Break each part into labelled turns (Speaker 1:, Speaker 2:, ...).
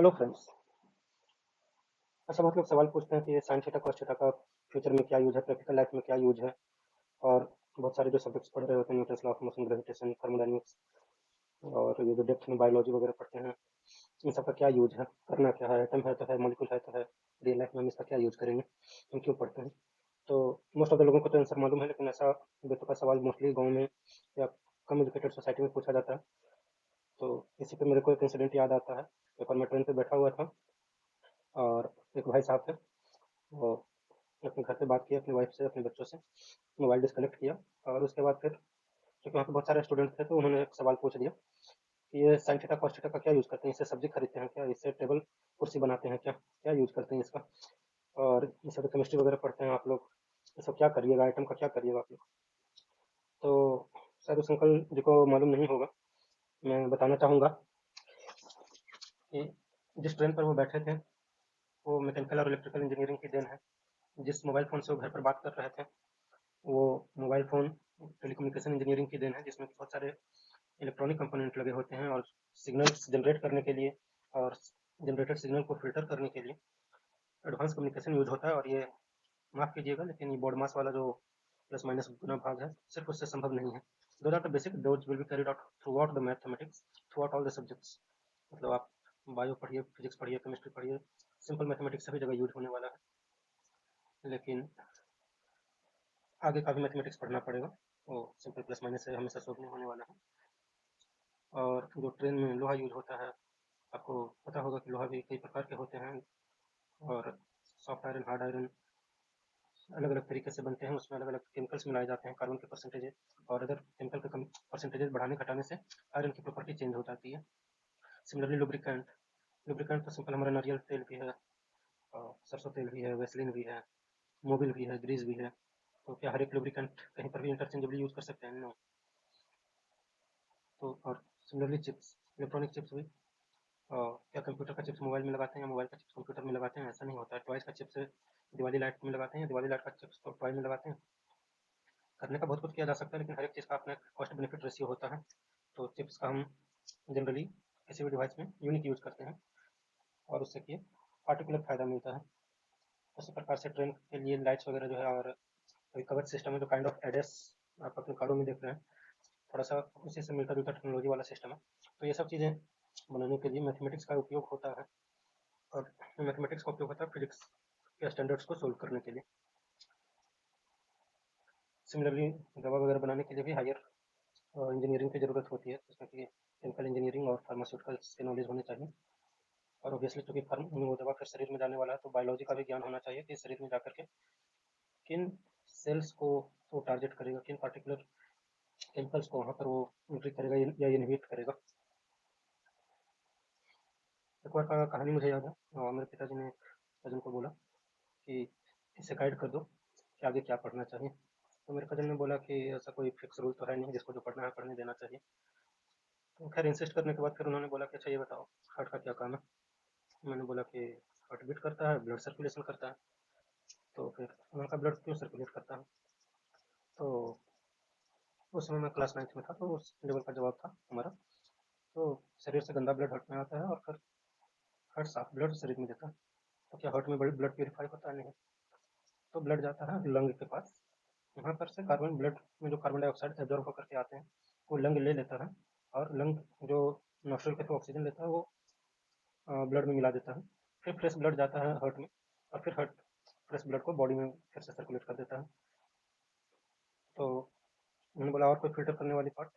Speaker 1: Hello friends. अच्छा, बहुत लोग सवाल पूछते हैं कि ये साइन थीटा कॉस थीटा का फ्यूचर में क्या यूज है, प्रैक्टिकल लाइफ में क्या यूज है। और बहुत सारे जो सब्जेक्ट्स पढ़ रहे होते हैं, Newton's law of motion, gravitation, thermodynamics और ये जो डेप्थ में बायोलॉजी वगैरह पढ़ते हैं, इन सब का क्या यूज है, करना क्या है, एटम है तो है, मॉलिक्यूल है तो है, रियल लाइफ में हम इसका क्या यूज करेंगे, हम क्यों पढ़ते हैं। तो मोस्ट ऑफ द लोगों को तो आंसर मालूम है, लेकिन ऐसा बेतुका सवाल मोस्टली गाँव में या कम एजुकेटेड सोसाइटी में पूछा जाता है। तो इसी पे मेरे को एक इंसिडेंट याद आता है। एक बार मैं ट्रेन पे बैठा हुआ था और एक भाई साहब थे, वो अपने घर पे बात की, अपनी वाइफ से, अपने बच्चों से, मोबाइल डिस्कनेक्ट किया। और उसके बाद फिर क्योंकि वहाँ पे बहुत सारे स्टूडेंट थे, तो उन्होंने एक सवाल पूछ दिया कि ये साइन थीटा कॉस थीटा का क्या यूज़ करते हैं, इससे सब्जी खरीदते हैं क्या, इससे टेबल कुर्सी बनाते हैं क्या, क्या यूज़ करते हैं इसका। और इससे तो केमिस्ट्री वगैरह पढ़ते हैं आप लोग, ये सब क्या करिएगा, आइटम का क्या करिएगा आप लोग। तो शायद उस अंकल जी को मालूम नहीं होगा, मैं बताना चाहूँगा कि जिस ट्रेन पर वो बैठे थे वो मैकेनिकल और इलेक्ट्रिकल इंजीनियरिंग की देन है। जिस मोबाइल फ़ोन से वो घर पर बात कर रहे थे वो मोबाइल फ़ोन टेलीकम्युनिकेशन इंजीनियरिंग की देन है, जिसमें बहुत सारे इलेक्ट्रॉनिक कंपोनेंट लगे होते हैं और सिग्नल्स जनरेट करने के लिए और जनरेटेड सिग्नल को फ़िल्टर करने के लिए एडवांस कम्युनिकेशन यूज़ होता है। और ये माफ़ कीजिएगा, लेकिन ये बॉड मास वाला जो प्लस माइनस गुना भाग है, सिर्फ उससे संभव नहीं है। Those are the basic, those will be carried out throughout the mathematics, throughout all the subjects. मतलब आप बायो पढ़िए, फिजिक्स पढ़िए, केमिस्ट्री पढ़िए, सिंपल मैथमेटिक्स सभी जगह यूज होने वाला है। लेकिन आगे का भी मैथमेटिक्स पढ़ना पड़ेगा, वो सिंपल प्लस माइनस से हमेशा सोल्व नहीं होने वाला है। और जो ट्रेन में लोहा यूज होता है, आपको पता होगा कि लोहा भी कई प्रकार के होते हैं। और सॉफ्ट आयरन, हार्ड आयरन अलग अलग तरीके से बनते हैं, उसमें अलग अलग केमिकल्स मिलाए जाते हैं, कार्बन के परसेंटेज और अदर केमिकल के परसेंटेज बढ़ाने घटाने से आयरन की प्रॉपर्टी चेंज हो जाती है। सिमिलरली लुब्रिकेंट, लुब्रिकेंट तो सिंपल हमारा नारियल तेल भी है, और सरसों तेल भी है, वेसलिन भी है, मोबिल भी है, ग्रीस भी है। तो क्या हर एक लुब्रिकेंट कहीं पर भी इंटरचेंजेबली यूज कर सकते हैं? नो। तो और सिमिलरली चिप्स, इलेक्ट्रॉनिक चिप्स भी, क्या कंप्यूटर का चिप्स मोबाइल में लगाते हैं या मोबाइल का चिप्स कंप्यूटर में लगाते हैं? ऐसा नहीं होता है। टॉयज़ का चिप्स दिवाली लाइट में लगाते हैं या दिवाली लाइट का चिप्स तो टॉय में लगाते हैं। करने का बहुत कुछ किया जा सकता है, लेकिन हर एक चीज़ का अपना कॉस्ट बेनिफिट रेशियो होता है। तो चिप्स का हम जनरली किसी भी डिवाइस में यूनिक यूज़ करते हैं और उससे कि पार्टिकुलर फ़ायदा मिलता है। उसी प्रकार से ट्रेन के लिए लाइट्स वगैरह जो है और अभी कवच सिस्टम है, जो काइंड ऑफ एडस आप अपने कारों में देख रहे हैं, थोड़ा सा उसी से मिलता जुलता टेक्नोलॉजी वाला सिस्टम है। तो ये सब चीज़ें बनाने के लिए मैथमेटिक्स का उपयोग होता है। और मैथमेटिक्स का उपयोग होता है फिजिक्स के स्टैंडर्ड्स को सोल्व करने के लिए। सिमिलरली दवा वगैरह बनाने के लिए भी हायर इंजीनियरिंग की ज़रूरत होती है, जिसमें कि केमिकल इंजीनियरिंग और फार्मास्यूटिकल्स की नॉलेज होनी चाहिए। और ऑब्वियसली चूँकि फार्म वो दवा फिर शरीर में जाने वाला है, तो बायोलॉजी का भी ज्ञान होना चाहिए कि शरीर में जाकर के किन सेल्स को वो टारगेट करेगा, किन पार्टिकुलर केमिकल्स को वहाँ पर वो एंट्री करेगा या इनहिबिट करेगा। एक बार का कहानी मुझे याद है, मेरे पिताजी ने कज़न को बोला कि इसे गाइड कर दो कि आगे क्या पढ़ना चाहिए। तो मेरे कज़न ने बोला कि ऐसा कोई फिक्स रूल तो है नहीं, जिसको जो पढ़ना है पढ़ने देना चाहिए। तो खैर इंसिस्ट करने के बाद फिर उन्होंने बोला कि अच्छा ये बताओ, हार्ट का क्या काम है? मैंने बोला कि हार्ट बीट करता है, ब्लड सर्कुलेशन करता है। तो फिर उन्होंने कहा ब्लड क्यों सर्कुलेट करता है? तो उस समय मैं क्लास 9th में था, तो उस लेवल का जवाब था हमारा। तो शरीर से गंदा ब्लड हार्ट में आता है और फिर हार्ट साफ ब्लड शरीर में देता है। तो क्या हार्ट में बड़ी ब्लड प्यूरीफाई होता है? नहीं। तो ब्लड जाता है लंग के पास, वहाँ पर से कार्बन ब्लड में जो कार्बन डाइऑक्साइड एब्जॉर्ब होकर के आते हैं वो लंग ले लेता है, और लंग जो नोस्ट्रल के थ्रू ऑक्सीजन लेता है वो ब्लड में मिला देता है। फिर फ्रेश ब्लड जाता है हार्ट में, और फिर हार्ट फ्रेश ब्लड को बॉडी में फिर से सर्कुलेट कर देता है। तो उन्होंने बोला और कोई फ़िल्टर करने वाली पार्ट?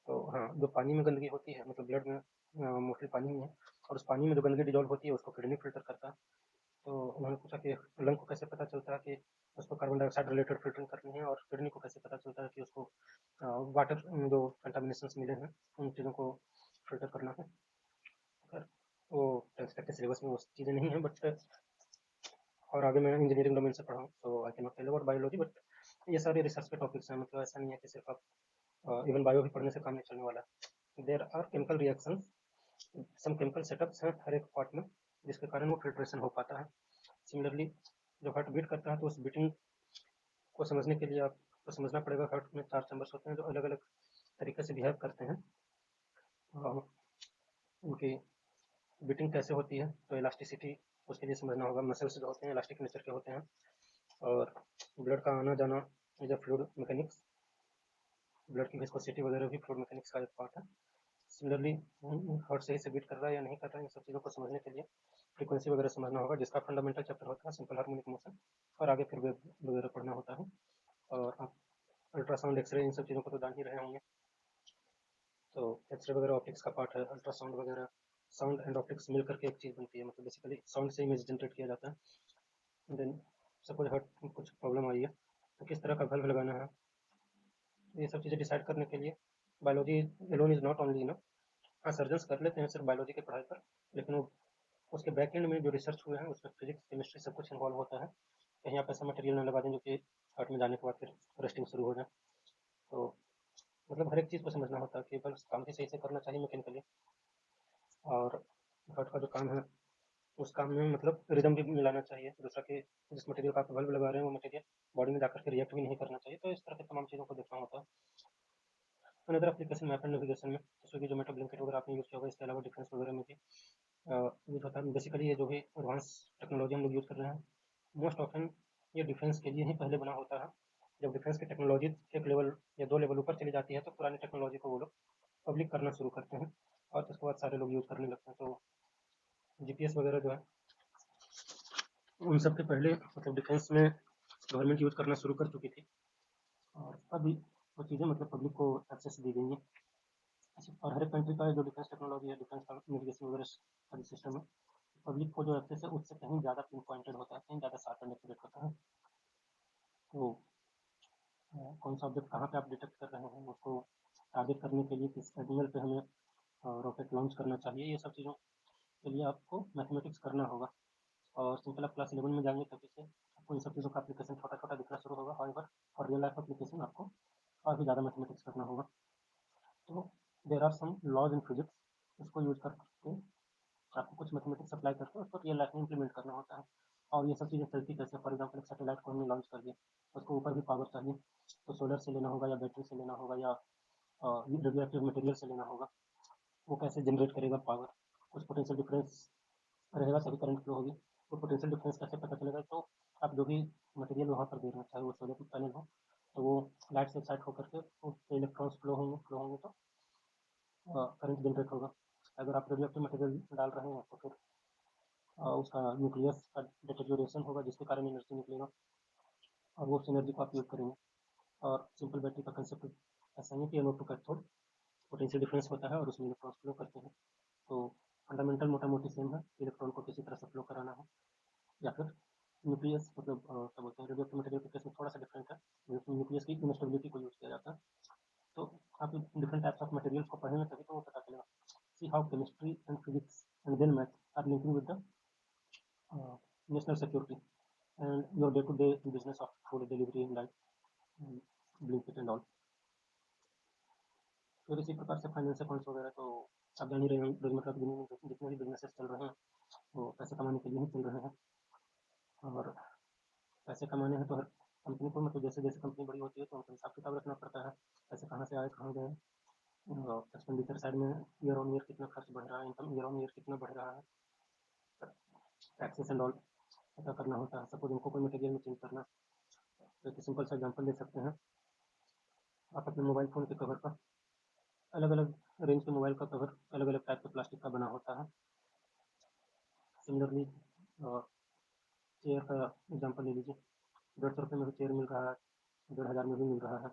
Speaker 1: तो हाँ, जो पानी में गंदगी होती है, मतलब ब्लड में मोस्टली पानी ही है, और उस पानी में जो गंदगी डिज़ॉल्व होती है उसको किडनी फ़िल्टर करता है। तो उन्होंने पूछा कि लंग को कैसे पता चलता है कि उसको कार्बन डाइऑक्साइड रिलेटेड फ़िल्टरिंग करनी है, और किडनी को कैसे पता चलता है कि उसको वाटर जो कंटामिनेशंस मिले हैं उन चीज़ों को फ़िल्टर करना है। खैर वो 10th तक के सिलेबस में वो चीज़ें नहीं हैं, बट और आगे मैं इंजीनियरिंग डोमेन से पढ़ा हूँ, तो I can not tell about biology, but ये सारे रिसर्च के टॉपिक्स हैं। मतलब ऐसा नहीं है कि सिर्फ आप इवन बायो भी पढ़ने से काम नहीं चलने वाला है। There are chemical reactions, some chemical setups हैं हर एक पार्ट में, जिसके कारण वो फिल्ट्रेशन हो पाता है। सिमिलरली जब हार्ट बीट करता है तो उस बीटिंग को समझने के लिए आपको समझना पड़ेगा हार्ट में 4 चैम्बर्स होते हैं जो अलग अलग तरीके से बिहेव करते हैं। उनकी बीटिंग कैसे होती है, तो इलास्टिसिटी उसके लिए समझना होगा। मसल्स जो होते हैं इलास्टिक नेचर के होते हैं, और ब्लड का आना जाना is a fluid mechanics. Blood की विस्कोसिटी वगैरह भी फ्लूइड मैकेनिक्स का एक पार्ट है। सिमिलरली हार्ट सही से बीट कर रहा है या नहीं कर रहा है, इन सब चीज़ों को समझने के लिए फ्रीक्वेंसी वगैरह समझना होगा, जिसका फंडामेंटल चैप्टर होता है सिंपल हार्मोनिक मोशन, और आगे फिर वेव वगैरह पढ़ना होता है। और आप अल्ट्रासाउंड एक्सरे इन सब चीज़ों को तो जान ही रहे होंगे। तो एक्सरे वगैरह ऑप्टिक्स का पार्ट है, अल्ट्रासाउंड वगैरह, साउंड एंड ऑप्टिक्स मिल करके एक चीज़ बनती है, मतलब बेसिकली साउंड से इमेज जनरेट किया जाता है। देन सपोज हार्ट में कुछ प्रॉब्लम आई है, तो किस तरह का बल्ब लगाना है, तो ये सब चीज़ें डिसाइड करने के लिए biology alone is not only enough. हाँ, सर्जन्स कर लेते हैं सिर्फ बायोलॉजी की पढ़ाई पर, लेकिन वो उसके बैक एंड में जो रिसर्च हुए हैं उसमें फिजिक्स केमिस्ट्री सब कुछ इन्वॉल्व होता है। कहीं आप ऐसा मटेरियल ना लगा दें जो कि हार्ट में जाने के बाद फिर रस्टिंग शुरू हो जाए। तो मतलब हर एक चीज़ को समझना होता है कि बस काम भी सही से करना चाहिए मैकेनिकली, और हार्ट का जो काम है उस काम में मतलब रिदम भी मिलाना चाहिए। दूसरा कि जिस मटेरियल का आप बल्ब लगा रहे हैं वो मटेरियल बॉडी में जाकर के रिएक्ट भी नहीं करना चाहिए, तो इस तरह की तमाम चीज़ों को देखना होता है। Another application map and navigation में स्विगी जोमेटो ब्लिंकिट वगैरह आपने यूज़ किया होगा, इसके अलावा डिफेंस वगैरह में भी यूज़ होता है। बेसिकली ये जो भी एडवांस टेक्नोलॉजी हम लोग यूज़ कर रहे हैं, मोस्ट ऑफन ये डिफेंस के लिए ही पहले बना होता है। जब डिफेंस की टेक्नोलॉजी एक लेवल या दो लेवल ऊपर चली जाती है, तो पुरानी टेक्नोलॉजी को वो लोग पब्लिक करना शुरू करते हैं, और उसके बाद सारे लोग यूज़ करने लगते हैं। तो जीपीएस वगैरह जो है उन सब के पहले मतलब डिफेंस में गवर्नमेंट यूज़ करना शुरू कर चुकी थी, और अभी वो चीज़ें मतलब पब्लिक को एक्सेस दी गई हैं। और हर एक कंट्री का जो डिफेंस टेक्नोलॉजी है, डिफेंस का नेविगेशन वगैरह का जो सिस्टम है, पब्लिक को जो एक्सेस है उससे कहीं ज़्यादा पिन पॉइंटेड होता है, कहीं ज़्यादा शार्प एंड एक्यूरेट होता है। तो कौन सा ऑब्जेक्ट कहाँ पे आप डिटेक्ट कर रहे हैं, उसको टारगेट करने के लिए किस एंगल पे हमें रॉकेट लॉन्च करना चाहिए, ये सब चीज़ों के लिए आपको मैथमेटिक्स करना होगा। और सिंपल आप क्लास 11 में जाएंगे तभी से आपको इन सब चीज़ों का एप्लीकेशन छोटा छोटा दिखना शुरू होगा। However for real life application आपको और भी ज़्यादा मैथमेटिक्स करना होगा। तो there are some laws in physics, इसको यूज करके आपको कुछ मैथमेटिक्स अप्लाई करके उसको रियल लाइफ में इंप्लीमेंट करना होता है। और ये सब चीज़ें चलती कैसे, फॉर एग्जाम्पल एक सैटेलाइट को हमने लॉन्च कर दिया, उसको ऊपर भी पावर चाहिए, तो सोलर से लेना होगा या बैटरी से लेना होगा या रेडियो एक्टिव मटेरियल से लेना होगा। वो कैसे जनरेट करेगा पावर, कुछ पोटेंशियल डिफरेंस रहेगा तभी करंट फ्लो होगी। तो पोटेंशियल डिफरेंस कैसे पता चलेगा, तो आप जो भी मटेरियल वहाँ पर दे रहे हैं, चाहे वो सोलर पैनल हो, तो वो लाइट से एक्साइट होकर के उससे इलेक्ट्रॉन्स फ्लो होंगे तो करंट जनरेट होगा। अगर आप रेडियो एक्टिव मटेरियल डाल रहे हैं तो फिर उसका न्यूक्लियस का डिटेरियोरेशन होगा, जिसके कारण एनर्जी निकलेगा, और वो उस एनर्जी को आप यूज़ करेंगे। और सिंपल बैटरी का कंसेप्ट ऐसा ही है कि anode to cathode potential difference होता है और उसमें इलेक्ट्रॉन्स फ्लो करते हैं। तो फंडामेंटल मोटा मोटी सेम है, इलेक्ट्रॉन को किसी तरह से फ्लो कराना है, या फिर न्यूक्लियस मतलब क्या बोलते हैं, रेडियो एक्टिव मटेरियल के केस में थोड़ा सा डिफरेंट है, न्यूक्लियस की इनस्टेबिलिटी को यूज़ किया जाता है। तो आप डिफरेंट टाइप्स ऑफ मटेरियल्स को पढ़ेंगे तभी तो वो पता चलेगा। See how chemistry and physics and then math are linking with the national security and your day-to-day business of food delivery like Blinkit and all. फिर इसी प्रकार से फाइनेंस अकाउंट्स वगैरह तो आप जान ही रहे हैं, रोजमर्रा की दुनिया में जितने भी बिजनेसेस चल रहे हैं वो पैसे कमाने के लिए ही चल रहे हैं। और पैसे कमाने हैं तो हर कंपनी को मतलब जैसे जैसे कंपनी बड़ी होती है तो उनको हिसाब किताब रखना पड़ता है, पैसे कहाँ से आए कहाँ गए, एक्सपेंडिचर साइड में ईयर ऑन ईयर कितना खर्च बढ़ रहा है, इनकम ईयर ऑन ईयर कितना बढ़ रहा है, टैक्सेस एंड ऑल पता करना होता है। सपोज उनको कोई मटेरियल में चेंज करना, तो एक सिंपल सा एग्जाम्पल ले सकते हैं। आप अपने मोबाइल फ़ोन के कवर का अलग अलग रेंज के मोबाइल का कवर अलग अलग टाइप के प्लास्टिक का बना होता है। सिमिलरली चेयर का एग्जाम्पल ले लीजिए, 150 रुपये में भी चेयर मिल रहा है, 1500 में भी मिल रहा है,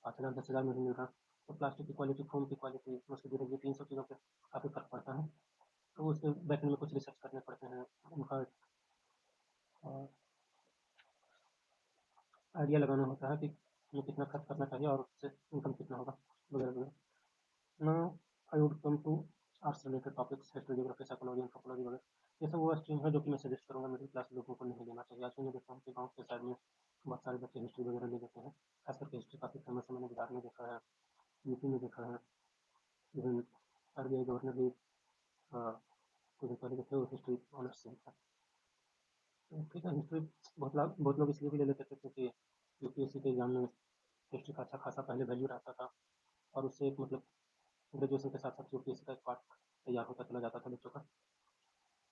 Speaker 1: 5000 10,000 में भी मिल रहा है। तो प्लास्टिक की क्वालिटी, फोम की क्वालिटी, उसकी ड्यूरेबिलिटी, 300 चीज़ों पे काफ़ी फर्क पड़ता है। तो उसके बैक एंड में कुछ रिसर्च करने पड़ते हैं, उनका आइडिया लगाना होता है कि हमें कितना खर्च करना चाहिए और उससे इनकम कितना होगा वगैरह वगैरह। Now I would come to arts related topics, history, geography, psychology, anthropology वगैरह। ये सब वो स्ट्रीम है जो कि मैं सजेस्ट करूँगा मिडिल क्लास लोगों को नहीं लेना चाहिए। आजकल मैं देखता हूँ कि गाँव के साइड में बहुत सारे बच्चे हिस्ट्री वगैरह ले लेते हैं, खास करके हिस्ट्री काफ़ी फेमस है, मैंने बिहार में देखा है, यूपी में देखा है, इवन आरबीआई गवर्नर भी कुछ दिन पहले थे, वो हिस्ट्री ऑनर्स से था। तो ठीक है, हिस्ट्री बहुत लोग इसलिए भी ले लेते थे क्योंकि यूपीएससी के एग्जाम में हिस्ट्री का अच्छा खासा पहले वैल्यू रहता था, और उससे एक मतलब ग्रेजुएशन के साथ साथ यूपीएससी का एक पार्ट तैयार होता चला जाता था बच्चों का।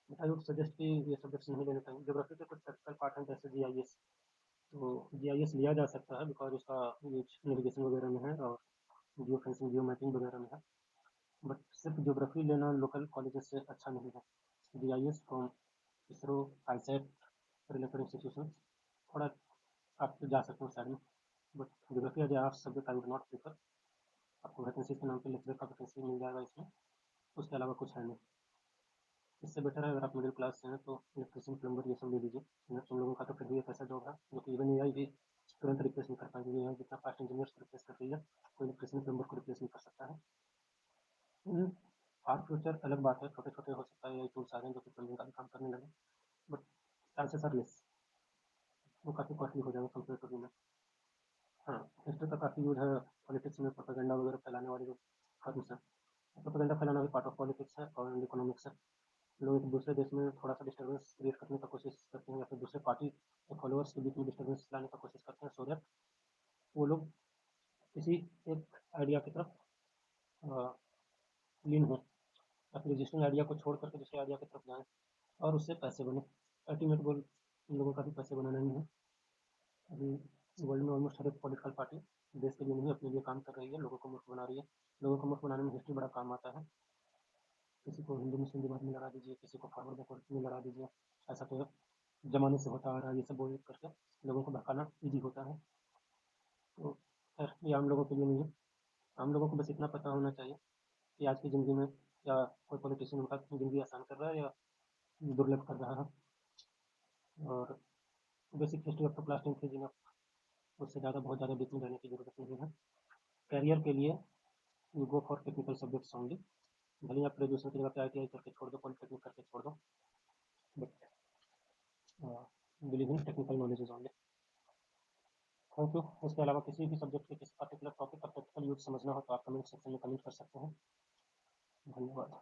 Speaker 1: बट आई वुड सजेस्ट कि ये सब्जेक्ट्स नहीं लेने चाहिए। ज्योग्राफी के कुछ प्रैक्टिकल पार्ट हैं जैसे जीआईएस, तो जीआईएस लिया जा सकता है बिकॉज उसका यूज नेविगेशन वगैरह में है और जियो फेंसिंग जियो मैपिंग वगैरह में है। बट सिर्फ ज्योग्राफी लेना लोकल कॉलेजेस से अच्छा नहीं है। जीआईएस फ्रॉम इसरो, आईसेट रिलेटेड इंस्टीट्यूशन थोड़ा आप जा सकते हो साइड में। But geography as arts subject I would not prefer. आपको वैकेंसी के नाम पे लेक्चरर का वैकेंसी मिल जाएगा इसमें, उसके अलावा कुछ है नहीं। इससे बेटर है अगर आप मिडिल क्लास से हैं तो इलेक्ट्रिशियन प्लम्बर ये सब ले लीजिए। तुम लोगों का तो फिर भी एक ऐसा जॉब है जो कि इवन एआई भी तुरंत रिप्लेस नहीं कर पाएगी। एआई जितना फास्ट इंजीनियर्स को रिप्लेस कर रही है, तो इलेक्ट्रिशियन प्लम्बर को रिप्लेस नहीं कर सकता है। फार फ्यूचर अलग बात है, छोटे छोटे हो सकता है एआई टूल्स आ रहे हैं जो कि प्लम्बिंग का भी काम करने लगे, बट चांसेस आर लेस। वो काफ़ी कॉस्टली हो जाएगा कंपेयर टू ह्यूमन। हाँ, हिस्ट्री का काफ़ी यूज है पॉलिटिक्स में, प्रोपेगेंडा वगैरह फैलाने वाले जो फर्म्स हैं। प्रोपेगेंडा फैलाना भी पार्ट ऑफ पॉलिटिक्स है और इकोनॉमिक्स है। लोग एक दूसरे देश में थोड़ा सा डिस्टर्बेंस क्रिएट करने का कोशिश करते हैं या फिर दूसरे पार्टी के फॉलोअर्स के बीच में डिस्टर्बेंस लाने का कोशिश करते हैं, सो दैट वो लोग किसी एक आइडिया की तरफ लीन हों, अपने एग्जिस्टिंग आइडिया को छोड़ करके दूसरे आइडिया की तरफ जाएं और उससे पैसे बने। अल्टीमेट गोल इन लोगों का भी पैसे बनाना नहीं है। अभी वर्ल्ड में ऑलमोस्ट हर एक पॉलिटिकल पार्टी देश के लिए नहीं अपने लिए काम कर रही है, लोगों को मूर्ख बना रही है। लोगों को मूर्ख बनाने में हिस्ट्री बड़ा काम आता है। किसी को हिंदू मुस्लिम विवाद में लड़ा दीजिए, किसी को फॉरवर्ड बैकवर्ड में लड़ा दीजिए, ऐसा तो जमाने से होता आ रहा है। ये सब बोल करके लोगों को भड़काना ईजी होता है। तो खैर ये आम लोगों के लिए नहीं है। आम लोगों को बस इतना पता होना चाहिए कि आज की ज़िंदगी में क्या कोई पॉलिटिशियन उनका ज़िंदगी आसान कर रहा है या दुर्लभ कर रहा है। और basic history of the class 10 is enough, उससे ज़्यादा बहुत ज़्यादा डीप में जाने की ज़रूरत नहीं है। करियर के लिए you go for technical subjects only. भले ही आप ग्रेजुएशन की जगह पे आईटीआई करके छोड़ दो, पॉलिटेक्निक करके छोड़ दो, but believe in technical knowledge is only. Thank you. इसके अलावा किसी भी सब्जेक्ट के किसी पर्टिकुलर टॉपिक का प्रैक्टिकल यूज समझना हो तो आप कमेंट सेक्शन में कमेंट कर सकते हैं। धन्यवाद।